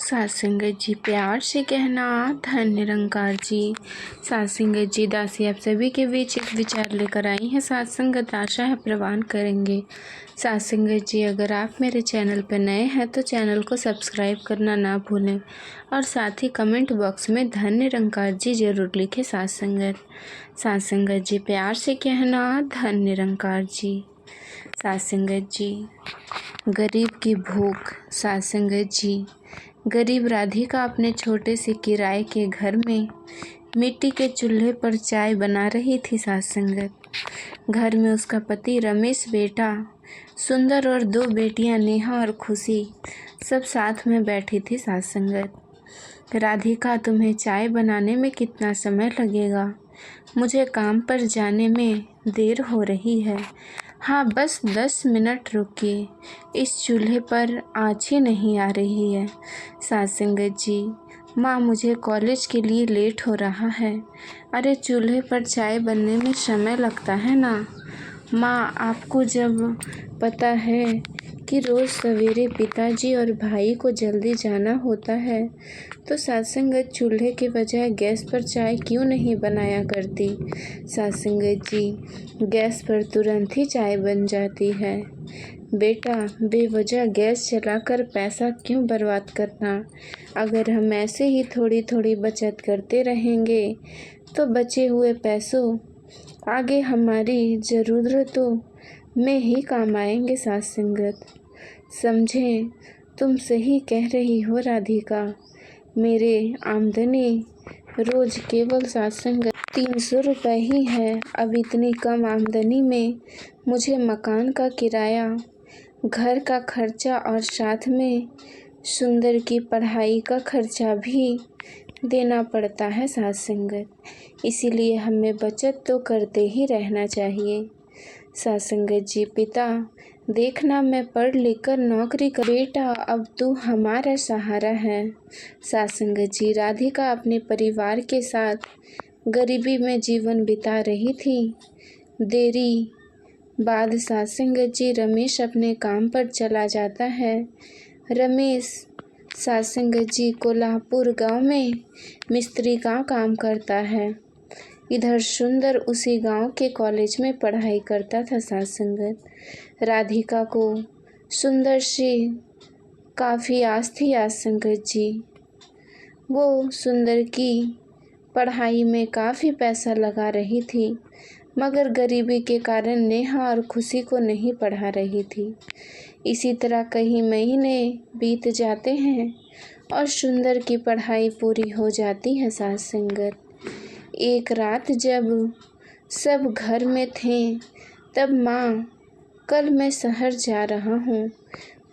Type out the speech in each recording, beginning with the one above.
सात संगत जी प्यार से कहना धन निरंकार जी। सात संगत जी दासी आप सभी के बीच एक विचार लेकर आई हैं। सात संगत आशा है प्रवान करेंगे। सात संगत जी अगर आप मेरे चैनल पर नए हैं तो चैनल को सब्सक्राइब करना ना भूलें और साथ ही कमेंट बॉक्स में धन निरंकार जी ज़रूर लिखें। सात संगत जी प्यार से कहना धन निरंकार जी। सात संगत जी गरीब की भूख। सात संगत जी गरीब राधिका अपने छोटे से किराए के घर में मिट्टी के चूल्हे पर चाय बना रही थी। सात संगत घर में उसका पति रमेश, बेटा सुंदर और दो बेटियां नेहा और खुशी सब साथ में बैठी थी। सात संगत राधिका, तुम्हें चाय बनाने में कितना समय लगेगा? मुझे काम पर जाने में देर हो रही है। हाँ, बस 10 मिनट रुकिए, इस चूल्हे पर आँच ही नहीं आ रही है। सात संगत जी माँ, मुझे कॉलेज के लिए लेट हो रहा है। अरे चूल्हे पर चाय बनने में समय लगता है ना माँ। आपको जब पता है कि रोज़ सवेरे पिताजी और भाई को जल्दी जाना होता है तो सात संगत चूल्हे के बजाय गैस पर चाय क्यों नहीं बनाया करती? सात संगत जी गैस पर तुरंत ही चाय बन जाती है। बेटा, बेवजह गैस जलाकर पैसा क्यों बर्बाद करना? अगर हम ऐसे ही थोड़ी थोड़ी बचत करते रहेंगे तो बचे हुए पैसों आगे हमारी ज़रूरतों में ही काम आएंगे। सात संगत समझें, तुम सही कह रही हो राधिका। मेरे आमदनी रोज़ केवल सात संगत 300 रुपये ही है। अब इतनी कम आमदनी में मुझे मकान का किराया, घर का खर्चा और साथ में सुंदर की पढ़ाई का खर्चा भी देना पड़ता है। सात संगत इसीलिए हमें बचत तो करते ही रहना चाहिए। सात संगत जी पिता, देखना मैं पढ़ लिख कर नौकरी कर। बेटा, अब तू हमारा सहारा है। सात संगत जी राधिका अपने परिवार के साथ गरीबी में जीवन बिता रही थी। देरी बाद सात संगत जी रमेश अपने काम पर चला जाता है। रमेश सात संगत जी कोल्हापुर गांव में मिस्त्री का काम करता है। इधर सुंदर उसी गांव के कॉलेज में पढ़ाई करता था। सात संगत राधिका को सुंदर से काफ़ी आस थी। आज संगत जी वो सुंदर की पढ़ाई में काफ़ी पैसा लगा रही थी, मगर गरीबी के कारण नेहा और खुशी को नहीं पढ़ा रही थी। इसी तरह कई महीने बीत जाते हैं और सुंदर की पढ़ाई पूरी हो जाती है। सात संगत एक रात जब सब घर में थे तब माँ, कल मैं शहर जा रहा हूँ,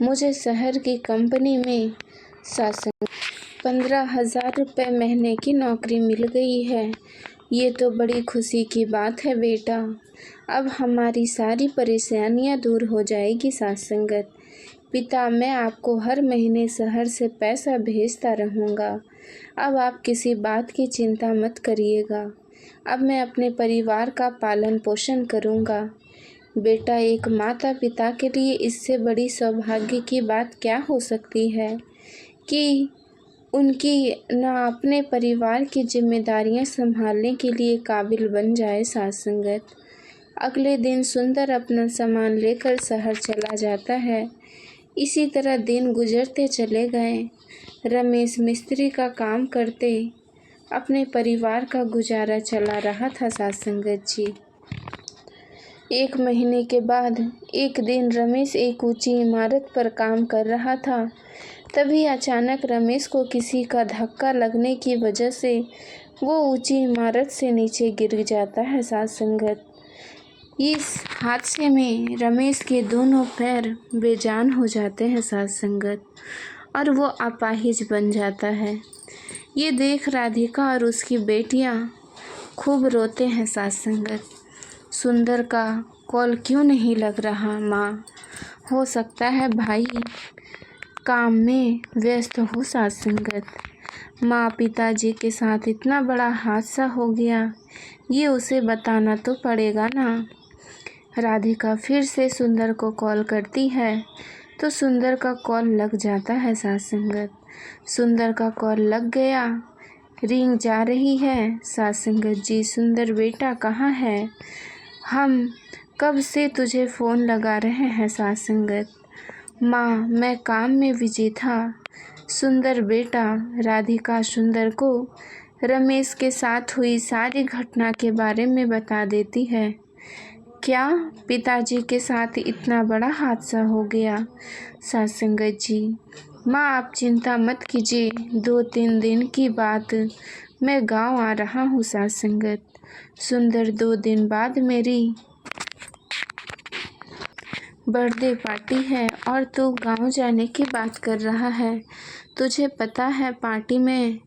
मुझे शहर की कंपनी में 15,000 रुपये महीने की नौकरी मिल गई है। ये तो बड़ी खुशी की बात है बेटा, अब हमारी सारी परेशानियाँ दूर हो जाएगी। सात संगत पिता, मैं आपको हर महीने शहर से पैसा भेजता रहूँगा, अब आप किसी बात की चिंता मत करिएगा। अब मैं अपने परिवार का पालन पोषण करूँगा। बेटा, एक माता पिता के लिए इससे बड़ी सौभाग्य की बात क्या हो सकती है कि उनकी ना अपने परिवार की जिम्मेदारियां संभालने के लिए काबिल बन जाए। सात संगत अगले दिन सुंदर अपना सामान लेकर शहर चला जाता है। इसी तरह दिन गुजरते चले गए। रमेश मिस्त्री का काम करते अपने परिवार का गुजारा चला रहा था। सात संगत जी 1 महीने के बाद एक दिन रमेश एक ऊंची इमारत पर काम कर रहा था। तभी अचानक रमेश को किसी का धक्का लगने की वजह से वो ऊंची इमारत से नीचे गिर जाता है। सात संगत इस हादसे में रमेश के दोनों पैर बेजान हो जाते हैं। सात संगत और वो अपाहिज बन जाता है। ये देख राधिका और उसकी बेटियां खूब रोते हैं। सात संगत सुंदर का कॉल क्यों नहीं लग रहा माँ? हो सकता है भाई काम में व्यस्त हो। सात संगत माँ, पिताजी के साथ इतना बड़ा हादसा हो गया, ये उसे बताना तो पड़ेगा ना। राधिका फिर से सुंदर को कॉल करती है तो सुंदर का कॉल लग जाता है। सात संगत सुंदर का कॉल लग गया। रिंग जा रही है। सास संगत जी, सुंदर बेटा कहाँ है? हम कब से तुझे फ़ोन लगा रहे हैं सास संगत। माँ, मैं काम में बिजी था। सुंदर बेटा, राधिका सुंदर को रमेश के साथ हुई सारी घटना के बारे में बता देती है। क्या पिताजी के साथ इतना बड़ा हादसा हो गया? सास संगत जी, माँ आप चिंता मत कीजिए, 2-3 दिन की बात, मैं गांव आ रहा हूँ सास संगत। सुंदर, 2 दिन बाद मेरी बर्थडे पार्टी है और तू गांव जाने की बात कर रहा है। तुझे पता है पार्टी में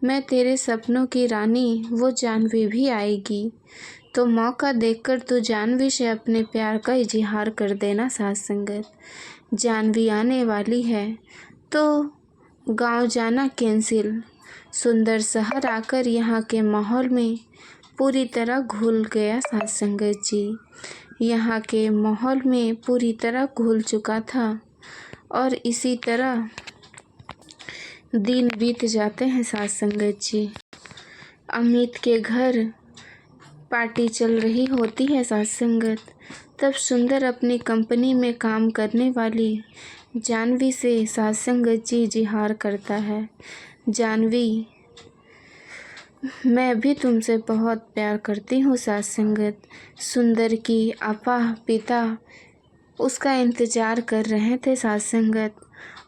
मैं तेरे सपनों की रानी वो जानवी भी आएगी, तो मौका देखकर तू जानवी से अपने प्यार का इजहार कर देना सास संगत। जानवी आने वाली है तो गांव जाना कैंसिल। सुंदर शहर आकर यहाँ के माहौल में पूरी तरह घुल गया सास संगत जी। यहाँ के माहौल में पूरी तरह घुल चुका था और इसी तरह दिन बीत जाते हैं सास संगत जी। अमित के घर पार्टी चल रही होती है सास संगत। तब सुंदर अपनी कंपनी में काम करने वाली जानवी से सास संगत जी इजहार करता है। जानवी, मैं भी तुमसे बहुत प्यार करती हूँ सास संगत। सुंदर की आपा पिता उसका इंतज़ार कर रहे थे सास संगत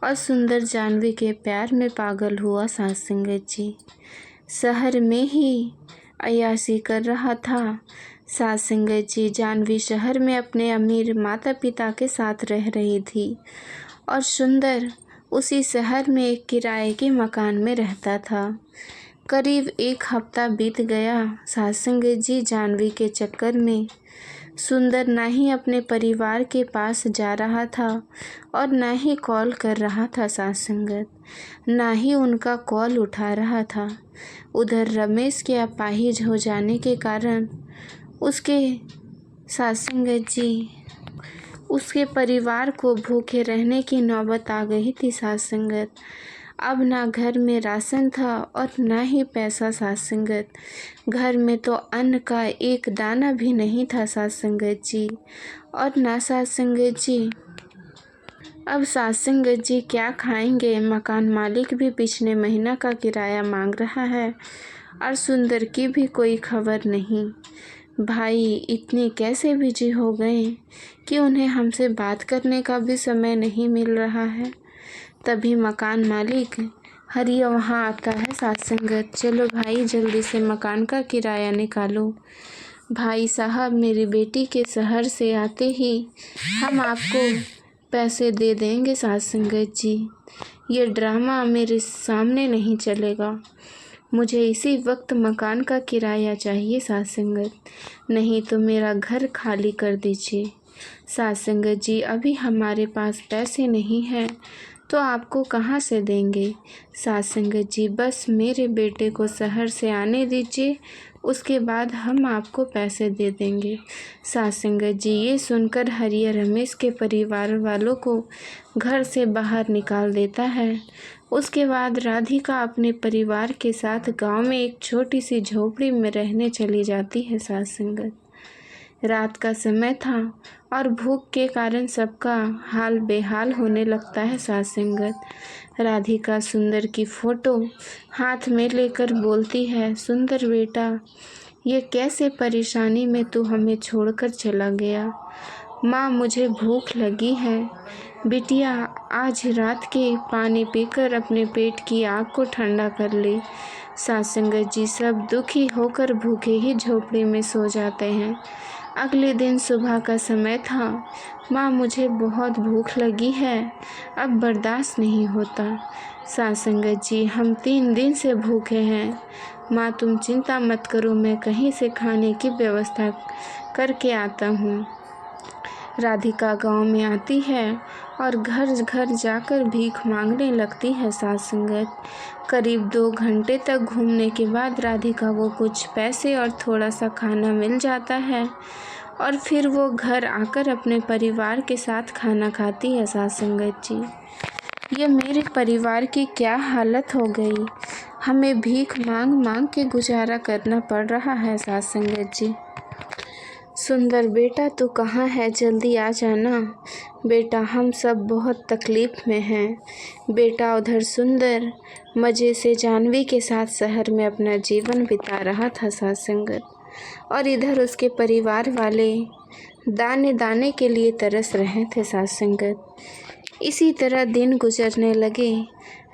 और सुंदर जानवी के प्यार में पागल हुआ सास संगत जी। शहर में ही अय्याशी कर रहा था सास संगत जी। जानवी शहर में अपने अमीर माता पिता के साथ रह रही थी और सुंदर उसी शहर में एक किराए के मकान में रहता था। करीब 1 हफ्ता बीत गया सास संगत जी जानवी के चक्कर में। सुंदर ना ही अपने परिवार के पास जा रहा था और ना ही कॉल कर रहा था सास संगत, ना ही उनका कॉल उठा रहा था। उधर रमेश के अपाहिज हो जाने के कारण उसके सास संगत जी उसके परिवार को भूखे रहने की नौबत आ गई थी सास संगत। अब ना घर में राशन था और ना ही पैसा सास संगत। घर में तो अन्न का एक दाना भी नहीं था सास संगत जी। और ना सास संगत जी, अब सास संगत जी क्या खाएंगे? मकान मालिक भी पिछले महीना का किराया मांग रहा है और सुंदर की भी कोई खबर नहीं। भाई इतने कैसे बिजी हो गए कि उन्हें हमसे बात करने का भी समय नहीं मिल रहा है। तभी मकान मालिक हरिया वहाँ आता है सास संगत। चलो भाई, जल्दी से मकान का किराया निकालो। भाई साहब, मेरी बेटी के शहर से आते ही हम आपको पैसे दे देंगे सास संगत जी। ये ड्रामा मेरे सामने नहीं चलेगा। मुझे इसी वक्त मकान का किराया चाहिए सास संगत, नहीं तो मेरा घर खाली कर दीजिए। सास संगत जी, अभी हमारे पास पैसे नहीं हैं तो आपको कहाँ से देंगे? सास संगत जी, बस मेरे बेटे को शहर से आने दीजिए, उसके बाद हम आपको पैसे दे देंगे। सास संगत जी, ये सुनकर हरिया रमेश के परिवार वालों को घर से बाहर निकाल देता है। उसके बाद राधिका अपने परिवार के साथ गांव में एक छोटी सी झोपड़ी में रहने चली जाती है सास संगत। रात का समय था और भूख के कारण सबका हाल बेहाल होने लगता है सास संगत। राधिका सुंदर की फ़ोटो हाथ में लेकर बोलती है, सुंदर बेटा, ये कैसे परेशानी में तू हमें छोड़कर चला गया? माँ, मुझे भूख लगी है। बिटिया, आज रात के पानी पीकर अपने पेट की आग को ठंडा कर ले। सास संगत जी सब दुखी होकर भूखे ही झोपड़ी में सो जाते हैं। अगले दिन सुबह का समय था। माँ, मुझे बहुत भूख लगी है, अब बर्दाश्त नहीं होता। सास संगत जी, हम 3 दिन से भूखे हैं। माँ, तुम चिंता मत करो, मैं कहीं से खाने की व्यवस्था करके आता हूँ। राधिका गांव में आती है और घर घर जाकर भीख मांगने लगती है सास संगत। करीब 2 घंटे तक घूमने के बाद राधिका को कुछ पैसे और थोड़ा सा खाना मिल जाता है और फिर वो घर आकर अपने परिवार के साथ खाना खाती है सास संगत जी। ये मेरे परिवार की क्या हालत हो गई। हमें भीख मांग मांग के गुजारा करना पड़ रहा है सास संगत जी। सुंदर बेटा तू कहाँ है, जल्दी आ जाना। बेटा हम सब बहुत तकलीफ़ में हैं। बेटा उधर सुंदर मज़े से जानवी के साथ शहर में अपना जीवन बिता रहा था सास संगत, और इधर उसके परिवार वाले दाने दाने के लिए तरस रहे थे सास संगत। इसी तरह दिन गुजरने लगे।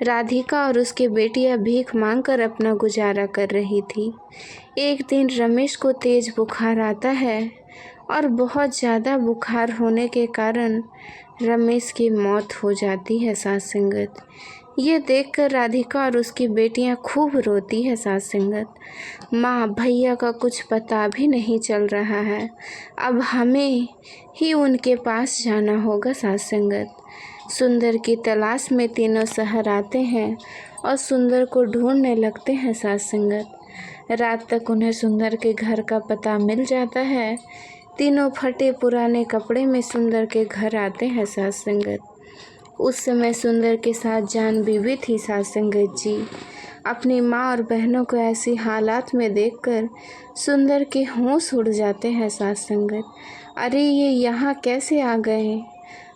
राधिका और उसके बेटियां भीख मांगकर अपना गुजारा कर रही थी। एक दिन रमेश को तेज़ बुखार आता है और बहुत ज़्यादा बुखार होने के कारण रमेश की मौत हो जाती है सास संगत। ये देखकर राधिका और उसकी बेटियां खूब रोती है सास संगत। माँ भैया का कुछ पता भी नहीं चल रहा है, अब हमें ही उनके पास जाना होगा सास संगत। सुंदर की तलाश में तीनों शहर आते हैं और सुंदर को ढूंढने लगते हैं सास संगत। रात तक उन्हें सुंदर के घर का पता मिल जाता है। तीनों फटे पुराने कपड़े में सुंदर के घर आते हैं सास संगत। उस समय सुंदर के साथ जानवी भी थी सास संगत जी। अपनी माँ और बहनों को ऐसी हालात में देखकर सुंदर के होश उड़ जाते हैं सास संगत। अरे ये यहाँ कैसे आ गए।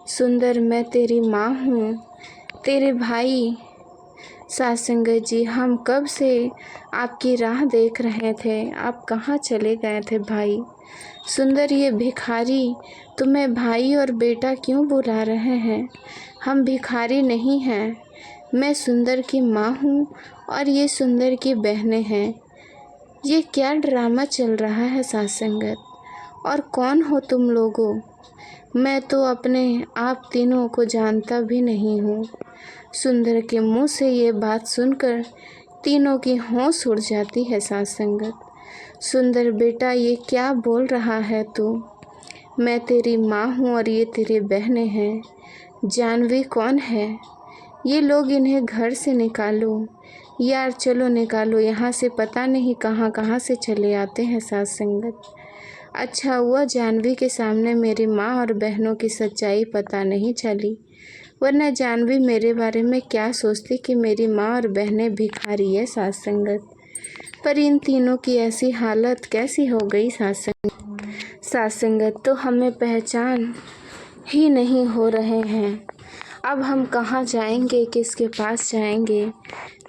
सुंदर मैं तेरी माँ हूँ, तेरे भाई। सास संगत जी हम कब से आपकी राह देख रहे थे, आप कहाँ चले गए थे भाई। सुंदर ये भिखारी तुम्हें भाई और बेटा क्यों बुला रहे हैं। हम भिखारी नहीं हैं, मैं सुंदर की माँ हूँ और ये सुंदर की बहनें हैं। ये क्या ड्रामा चल रहा है सास संगत, और कौन हो तुम लोगों। मैं तो अपने आप तीनों को जानता भी नहीं हूँ। सुंदर के मुंह से ये बात सुनकर तीनों की होश उड़ जाती है सास संगत। सुंदर बेटा ये क्या बोल रहा है तू। मैं तेरी माँ हूँ और ये तेरी बहनें हैं। जानवी कौन है। ये लोग इन्हें घर से निकालो यार, चलो निकालो यहाँ से, पता नहीं कहाँ कहाँ से चले आते हैं सास संगत। अच्छा हुआ जानवी के सामने मेरी माँ और बहनों की सच्चाई पता नहीं चली, वरना जानवी मेरे बारे में क्या सोचती कि मेरी माँ और बहनें भिखारी है सास संगत। पर इन तीनों की ऐसी हालत कैसी हो गई सास संगत। सास संगत तो हमें पहचान ही नहीं हो रहे हैं। अब हम कहाँ जाएंगे, किसके पास जाएंगे।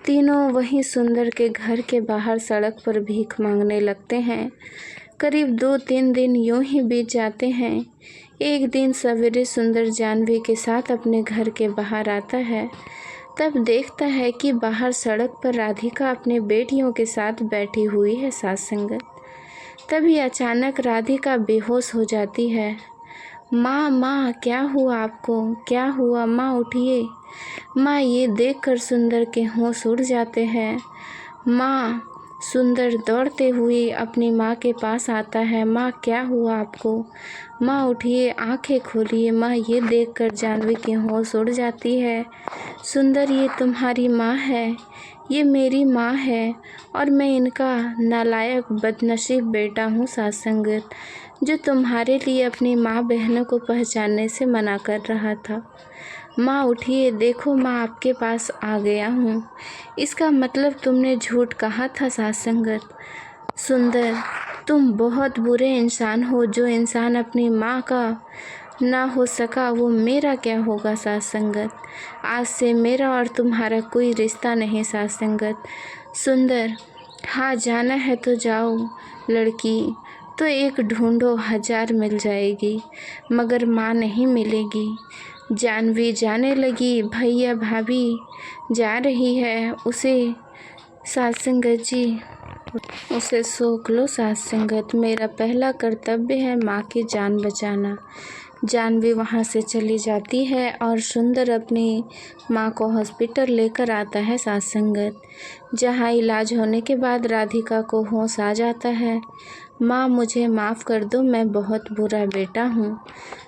तीनों वहीं सुंदर के घर के बाहर सड़क पर भीख मांगने लगते हैं। करीब 2-3 दिन यूं ही बीत जाते हैं। एक दिन सवेरे सुंदर जानवी के साथ अपने घर के बाहर आता है। तब देखता है कि बाहर सड़क पर राधिका अपने बेटियों के साथ बैठी हुई है सास संगत। तभी अचानक राधिका बेहोश हो जाती है। माँ माँ क्या हुआ आपको, क्या हुआ माँ, उठिए। माँ ये देखकर सुंदर के होश उड़ जाते हैं। माँ। सुंदर दौड़ते हुए अपनी माँ के पास आता है। माँ क्या हुआ आपको, माँ उठिए, आंखें खोलिए। माँ ये देखकर जानवी की होश उड़ जाती है। सुंदर ये तुम्हारी माँ है, ये मेरी माँ है, और मैं इनका नालायक बदनसीब बेटा हूँ सास संगत, जो तुम्हारे लिए अपनी माँ बहनों को पहचानने से मना कर रहा था। माँ उठिए, देखो माँ आपके पास आ गया हूँ। इसका मतलब तुमने झूठ कहा था सास संगत। सुंदर तुम बहुत बुरे इंसान हो। जो इंसान अपनी माँ का ना हो सका वो मेरा क्या होगा सास संगत। आज से मेरा और तुम्हारा कोई रिश्ता नहीं सास संगत। सुंदर हाँ जाना है तो जाओ, लड़की तो एक ढूंढो, 1000 मिल जाएगी, मगर माँ नहीं मिलेगी। जानवी जाने लगी, भैया भाभी जा रही है, उसे सास संगत जी उसे सोख लो सास संगत। मेरा पहला कर्तव्य है माँ की जान बचाना। जानवी वहाँ से चली जाती है और सुंदर अपनी माँ को हॉस्पिटल लेकर आता है सास संगत, जहाँ इलाज होने के बाद राधिका को होश आ जाता है। माँ मुझे माफ़ कर दो, मैं बहुत बुरा बेटा हूँ।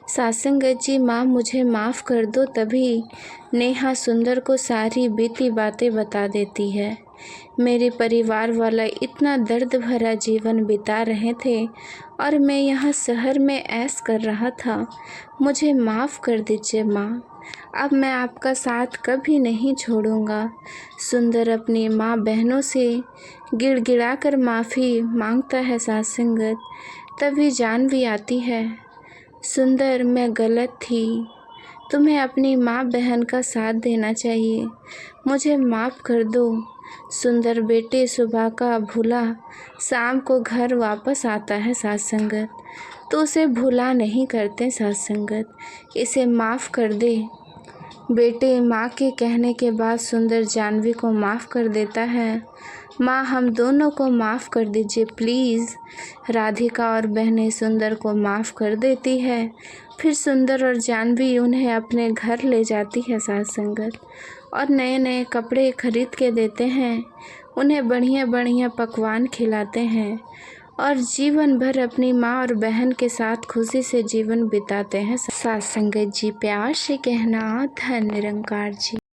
सास संगत जी माँ मुझे माफ़ कर दो। तभी नेहा सुंदर को सारी बीती बातें बता देती है। मेरे परिवार वाला इतना दर्द भरा जीवन बिता रहे थे और मैं यहाँ शहर में ऐश कर रहा था। मुझे माफ़ कर दीजिए माँ। अब मैं आपका साथ कभी नहीं छोड़ूंगा। सुंदर अपनी माँ बहनों से गिड़गिड़ा कर माफ़ी मांगता है साथ संगत। तभी जानवी आती है, सुंदर मैं गलत थी, तुम्हें अपनी माँ बहन का साथ देना चाहिए, मुझे माफ़ कर दो। सुंदर बेटे सुबह का भूला शाम को घर वापस आता है साथ संगत, तो उसे भूला नहीं करते साथ संगत, इसे माफ़ कर दे। बेटे माँ के कहने के बाद सुंदर जानवी को माफ़ कर देता है। माँ हम दोनों को माफ़ कर दीजिए प्लीज़। राधिका और बहनें सुंदर को माफ़ कर देती है। फिर सुंदर और जानवी उन्हें अपने घर ले जाती है साथ संगत, और नए नए कपड़े खरीद के देते हैं, उन्हें बढ़िया बढ़िया पकवान खिलाते हैं और जीवन भर अपनी माँ और बहन के साथ खुशी से जीवन बिताते हैं साथ संगत जी। प्यार से कहना धन्य निरंकार जी।